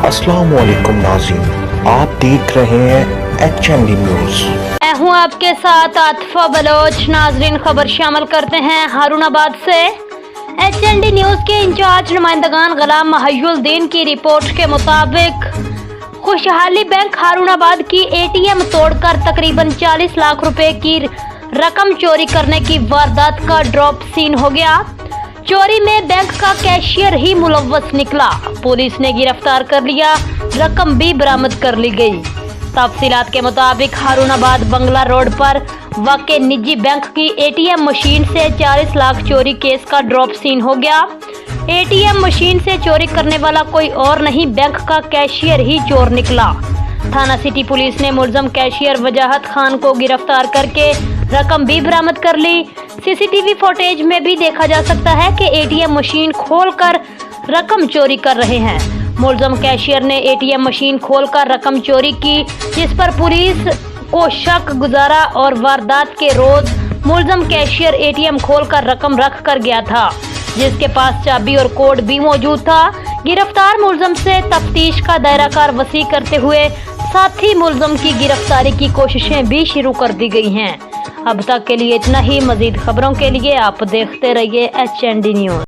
अस्सलाम वालेकुम नाज़रीन, आप देख रहे हैं HND न्यूज़। मैं हूँ आपके साथ आतिफा बलोच। नाजरीन, खबर शामिल करते हैं हारूनाबाद से। HND न्यूज़ के इंचार्ज नुमाइंदगान गुलाम महायुद्दीन की रिपोर्ट के मुताबिक खुशहाली बैंक हारूनाबाद की ATM तोड़कर तकरीबन 40 लाख रुपए की रकम चोरी करने की वारदात का ड्रॉप सीन हो गया। चोरी में बैंक का कैशियर ही मुलव्वस निकला। पुलिस ने गिरफ्तार कर लिया, रकम भी बरामद कर ली गई। तफसीलात के मुताबिक हारूनाबाद बंगला रोड पर वाक़े निजी बैंक की ATM मशीन से 40 लाख चोरी केस का ड्रॉप सीन हो गया। ATM मशीन से चोरी करने वाला कोई और नहीं, बैंक का कैशियर ही चोर निकला। थाना सिटी पुलिस ने मुलजम कैशियर वजाहत खान को गिरफ्तार करके रकम भी बरामद कर ली। CCTV फुटेज में भी देखा जा सकता है कि ATM मशीन खोलकर रकम चोरी कर रहे हैं। मुलजम कैशियर ने ATM मशीन खोलकर रकम चोरी की, जिस पर पुलिस को शक गुजारा और वारदात के रोज मुलजम कैशियर ATM खोलकर रकम रख कर गया था, जिसके पास चाबी और कोड भी मौजूद था। गिरफ्तार मुलजम से तफ्तीश का दायराकार वसी करते हुए साथ ही मुलजम की गिरफ्तारी की कोशिशें भी शुरू कर दी गई हैं। अब तक के लिए इतना ही। मजीद खबरों के लिए आप देखते रहिए HND न्यूज़।